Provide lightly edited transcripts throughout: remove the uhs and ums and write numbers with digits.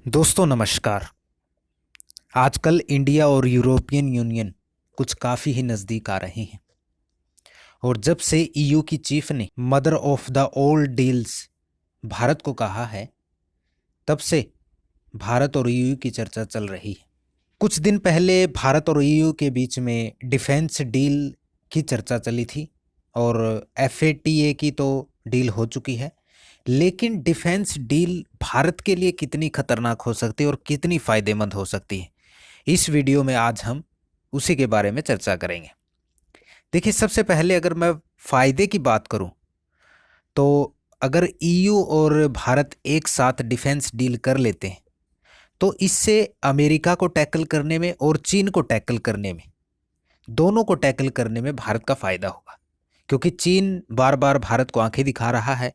दोस्तों नमस्कार। आजकल इंडिया और यूरोपियन यूनियन कुछ काफ़ी ही नज़दीक आ रहे हैं और जब से ईयू की चीफ ने mother of the old deals Bharat को कहा है, तब से भारत और ईयू की चर्चा चल रही है। कुछ दिन पहले भारत और ईयू के बीच में डिफेंस डील की चर्चा चली थी और एफएटीए की तो डील हो चुकी है, लेकिन डिफेंस डील भारत के लिए कितनी खतरनाक हो सकती है और कितनी फ़ायदेमंद हो सकती है, इस वीडियो में आज हम उसी के बारे में चर्चा करेंगे। देखिए, सबसे पहले अगर मैं फ़ायदे की बात करूं, तो अगर ईयू और भारत एक साथ डिफेंस डील कर लेते हैं तो इससे अमेरिका को टैकल करने में और चीन को टैकल करने में, दोनों को टैकल करने में भारत का फ़ायदा होगा। क्योंकि चीन बार बार भारत को आंखें दिखा रहा है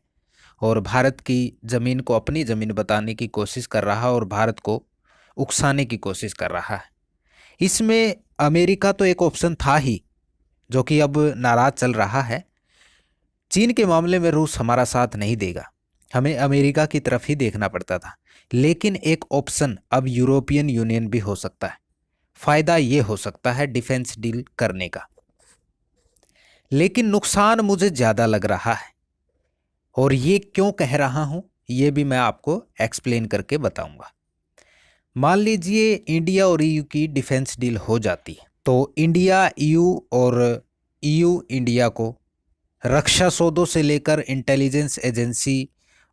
और भारत की ज़मीन को अपनी ज़मीन बताने की कोशिश कर रहा है और भारत को उकसाने की कोशिश कर रहा है। इसमें अमेरिका तो एक ऑप्शन था ही, जो कि अब नाराज़ चल रहा है। चीन के मामले में रूस हमारा साथ नहीं देगा, हमें अमेरिका की तरफ ही देखना पड़ता था। लेकिन एक ऑप्शन अब यूरोपियन यूनियन भी हो सकता है। फ़ायदा ये हो सकता है डिफेंस डील करने का, लेकिन नुकसान मुझे ज़्यादा लग रहा है। और ये क्यों कह रहा हूँ, ये भी मैं आपको एक्सप्लेन करके बताऊंगा। मान लीजिए इंडिया और ईयू की डिफेंस डील हो जाती है, तो इंडिया ईयू और ईयू इंडिया को रक्षा सौदों से लेकर इंटेलिजेंस एजेंसी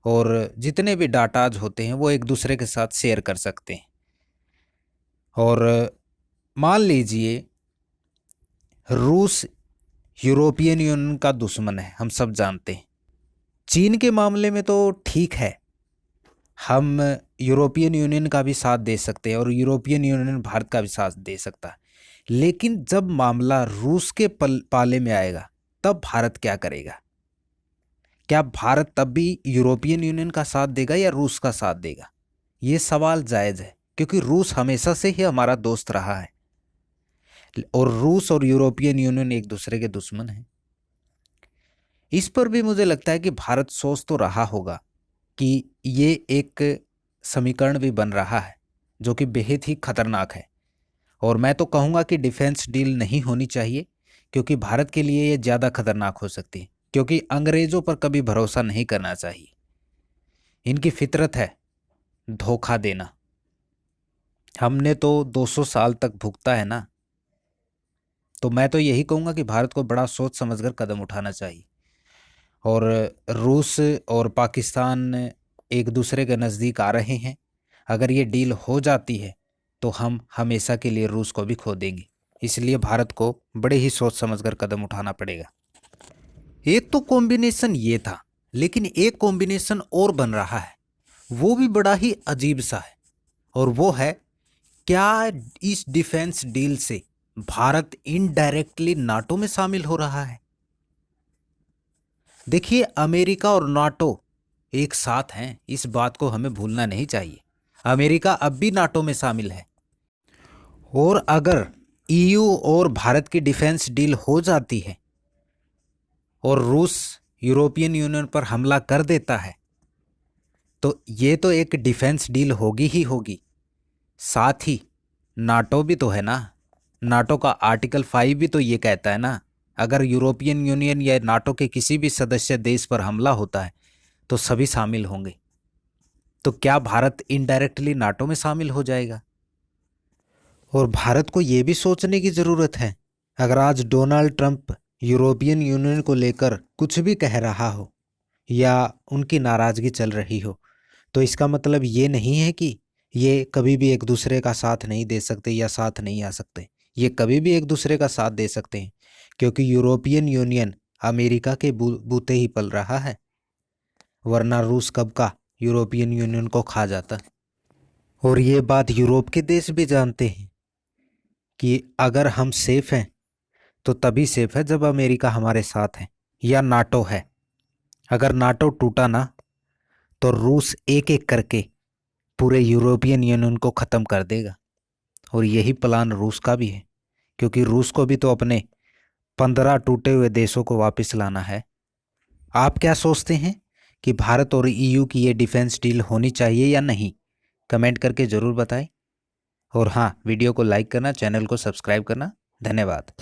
और जितने भी डाटाज होते हैं वो एक दूसरे के साथ शेयर कर सकते हैं। और मान लीजिए रूस यूरोपियन यूनियन का दुश्मन है, हम सब जानते हैं। चीन के मामले में तो ठीक है, हम यूरोपियन यूनियन का भी साथ दे सकते हैं और यूरोपियन यूनियन भारत का भी साथ दे सकता है। लेकिन जब मामला रूस के पाले में आएगा, तब भारत क्या करेगा? क्या भारत तब भी यूरोपियन यूनियन का साथ देगा या रूस का साथ देगा? ये सवाल जायज़ है, क्योंकि रूस हमेशा से ही हमारा दोस्त रहा है और रूस और यूरोपियन यूनियन एक दूसरे के दुश्मन हैं। इस पर भी मुझे लगता है कि भारत सोच तो रहा होगा कि ये एक समीकरण भी बन रहा है जो कि बेहद ही खतरनाक है। और मैं तो कहूँगा कि डिफेंस डील नहीं होनी चाहिए, क्योंकि भारत के लिए ये ज़्यादा खतरनाक हो सकती है। क्योंकि अंग्रेज़ों पर कभी भरोसा नहीं करना चाहिए, इनकी फितरत है धोखा देना। हमने तो 200 साल तक भुगता है ना। तो मैं तो यही कहूँगा कि भारत को बड़ा सोच समझकर कदम उठाना चाहिए। और रूस और पाकिस्तान एक दूसरे के नज़दीक आ रहे हैं। अगर ये डील हो जाती है तो हम हमेशा के लिए रूस को भी खो देंगे। इसलिए भारत को बड़े ही सोच समझकर कदम उठाना पड़ेगा। एक तो कॉम्बिनेशन ये था, लेकिन एक कॉम्बिनेशन और बन रहा है, वो भी बड़ा ही अजीब सा है। और वो है, क्या इस डिफेंस डील से भारत इनडायरेक्टली नाटो में शामिल हो रहा है? देखिए, अमेरिका और नाटो एक साथ हैं, इस बात को हमें भूलना नहीं चाहिए। अमेरिका अब भी नाटो में शामिल है। और अगर ईयू और भारत की डिफेंस डील हो जाती है और रूस यूरोपियन यूनियन पर हमला कर देता है, तो ये तो एक डिफेंस डील होगी ही होगी। साथ ही नाटो भी तो है ना। नाटो का आर्टिकल 5 भी तो ये कहता है ना, अगर यूरोपियन यूनियन या नाटो के किसी भी सदस्य देश पर हमला होता है तो सभी शामिल होंगे। तो क्या भारत इनडायरेक्टली नाटो में शामिल हो जाएगा? और भारत को ये भी सोचने की ज़रूरत है, अगर आज डोनाल्ड ट्रंप यूरोपियन यूनियन को लेकर कुछ भी कह रहा हो या उनकी नाराज़गी चल रही हो, तो इसका मतलब ये नहीं है कि ये कभी भी एक दूसरे का साथ नहीं दे सकते या साथ नहीं आ सकते। ये कभी भी एक दूसरे का साथ दे सकते हैं, क्योंकि यूरोपियन यूनियन अमेरिका के बूते ही पल रहा है। वरना रूस कब का यूरोपियन यूनियन को खा जाता। और ये बात यूरोप के देश भी जानते हैं कि अगर हम सेफ हैं तो तभी सेफ है जब अमेरिका हमारे साथ है या नाटो है। अगर नाटो टूटा ना, तो रूस एक एक करके पूरे यूरोपियन यूनियन को ख़त्म कर देगा। और यही प्लान रूस का भी है, क्योंकि रूस को भी तो अपने 15 टूटे हुए देशों को वापस लाना है। आप क्या सोचते हैं कि भारत और ईयू की ये डिफेंस डील होनी चाहिए या नहीं? कमेंट करके ज़रूर बताएं। और हाँ, वीडियो को लाइक करना, चैनल को सब्सक्राइब करना। धन्यवाद।